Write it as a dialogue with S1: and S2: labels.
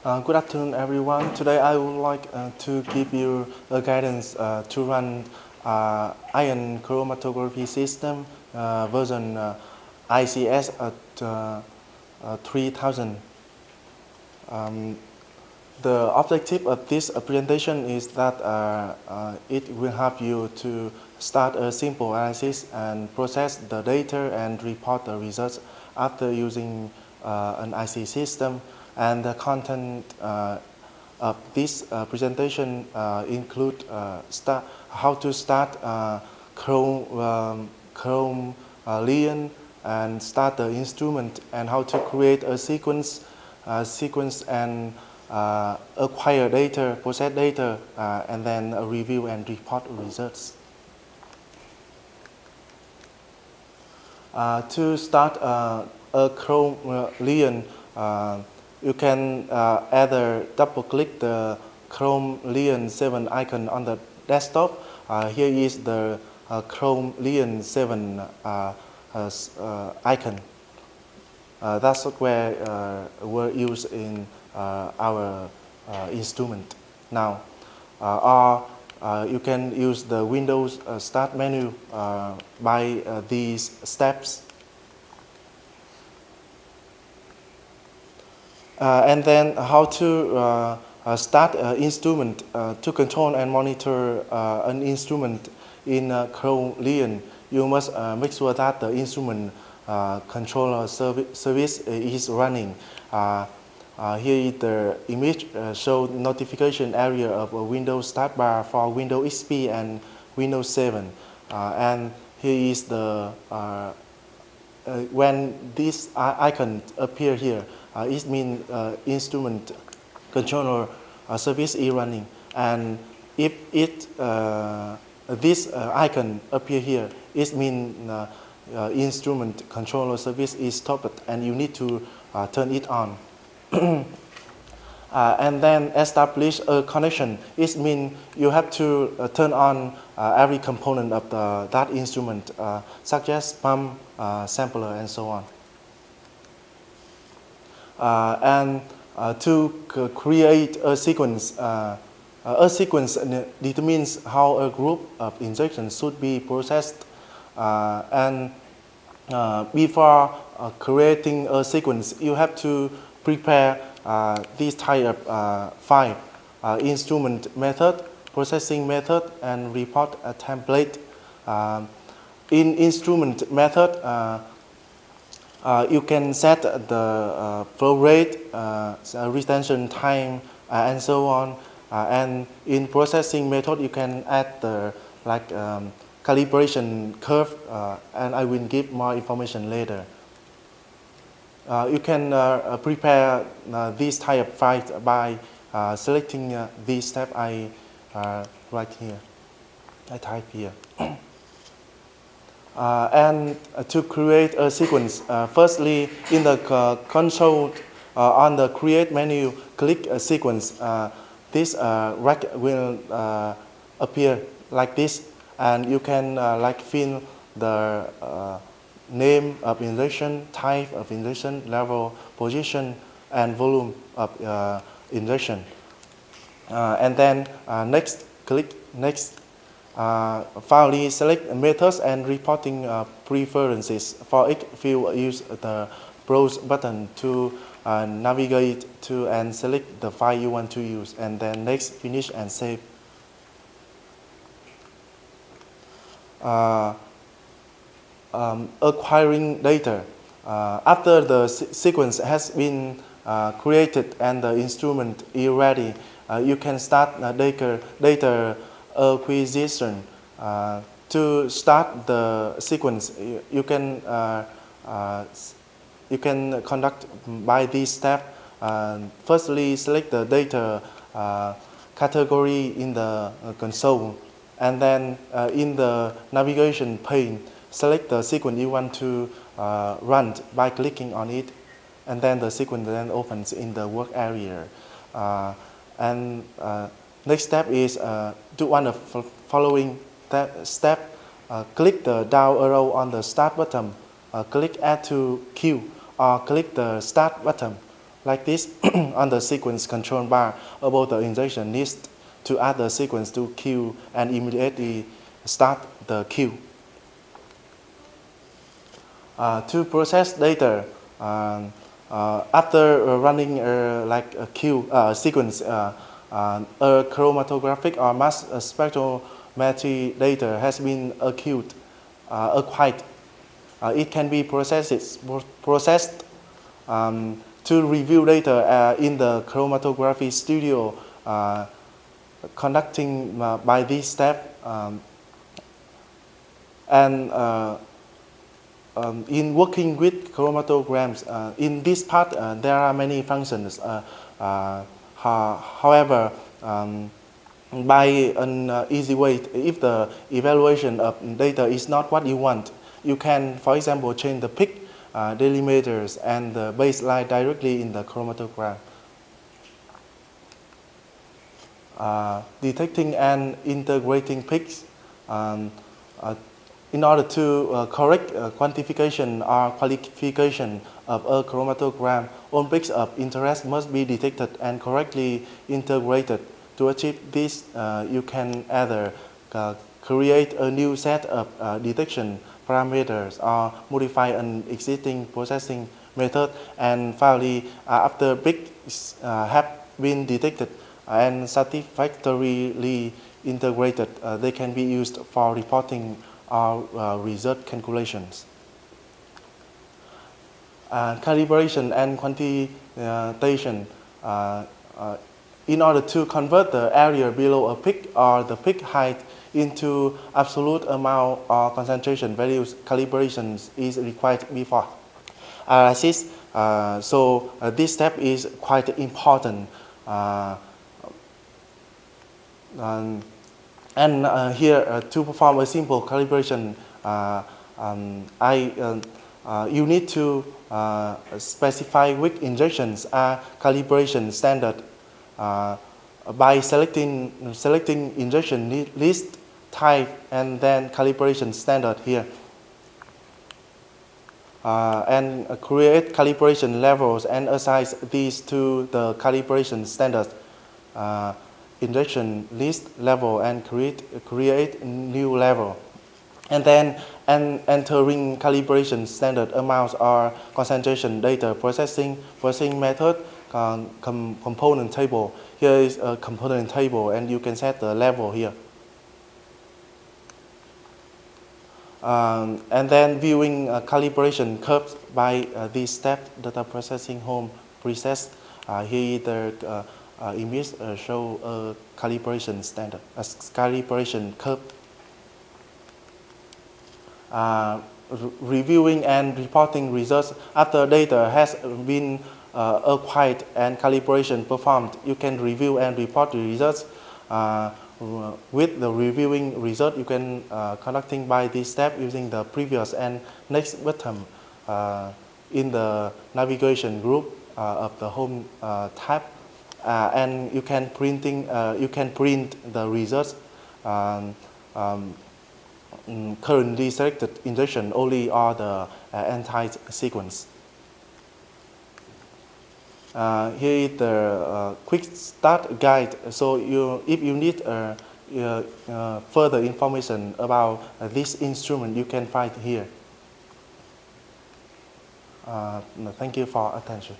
S1: Good afternoon, everyone. Today I would like to give you a guidance to run ion chromatography system version ICS at 3000. The objective of this presentation is that it will help you to start a simple analysis and process the data and report the results after using an IC system. And the content of this presentation include how to start Chrome Leon and start the instrument, and how to create a sequence and acquire data, process data, and then review and report results. To start a Chrome Leon, you can either double-click the Chrome Leon 7 icon on the desktop. Here is the Chrome Leon 7 icon. That software were used in our instrument now. Or you can use the Windows Start menu by these steps. And then how to start an instrument to control and monitor an instrument in Chrome Leon. You must make sure that the instrument controller service is running. Here is the image show notification area of a Windows Start bar for Windows XP and Windows 7. And here is the when this icon appear here, it means instrument controller service is running. And if this icon appear here, it means instrument controller service is stopped, and you need to turn it on. And then establish a connection. It means you have to turn on every component of that instrument, such as pump, sampler, and so on. And to create a sequence determines how a group of injections should be processed. And before creating a sequence, you have to prepare this type of file: instrument method, processing method, and report a template. In instrument method, you can set the flow rate, retention time, and so on. And in processing method, you can add the calibration curve, and I will give more information later. You can prepare this type of files by selecting this step I write here. I type here. And to create a sequence, firstly, in the console on the Create menu, click a sequence. This rack will appear like this, and you can fill the name of injection, type of injection, level, position, and volume of injection. And then next, click Next. Finally, select methods and reporting preferences. For each field, use the browse button to navigate to and select the file you want to use. And then next, finish and save. Acquiring data. After the sequence has been created and the instrument is ready, you can start data acquisition. To start the sequence, you can conduct by this step. Firstly, select the data category in the console, and then in the navigation pane, select the sequence you want to run by clicking on it, and then the sequence then opens in the work area. Next step is do one of the following step. Click the down arrow on the Start button, click Add to Queue, or click the Start button. like this on the sequence control bar above the injection list to add the sequence to queue and immediately start the queue. To process data, after running like a queue sequence, a chromatographic or mass spectrometry data has been acquired. It can be processed to review data in the chromatography studio, conducting by this step. In working with chromatograms, in this part there are many functions. However, by an easy way, if the evaluation of data is not what you want, you can, for example, change the peak delimiters and the baseline directly in the chromatogram. Detecting and integrating peaks. In order to correct quantification or qualification of a chromatogram, all peaks of interest must be detected and correctly integrated. To achieve this, you can either create a new set of detection parameters or modify an existing processing method, and finally, after peaks have been detected and satisfactorily integrated, they can be used for reporting or result calculations. Calibration and quantitation. In order to convert the area below a peak or the peak height into absolute amount or concentration values, calibration is required before analysis. So this step is quite important. Here, to perform a simple calibration, you need to specify which injections are calibration standard by selecting injection list type and then calibration standard here. And create calibration levels and assign these to the calibration standard injection list level and create new level. And then entering calibration standard amounts or concentration data processing method component table. Here is a component table and you can set the level here. And then viewing calibration curves by this step, data processing home preset. Here the image show a calibration standard, a calibration curve. Reviewing and reporting results after data has been acquired and calibration performed. You can review and report the results. With the reviewing result, you can conducting by this step using the previous and next button in the navigation group of the home tab, and you can print the results. Currently selected injection only or the entire sequence. Here is the quick start guide. So if you need further information about this instrument, you can find here. Thank you for attention.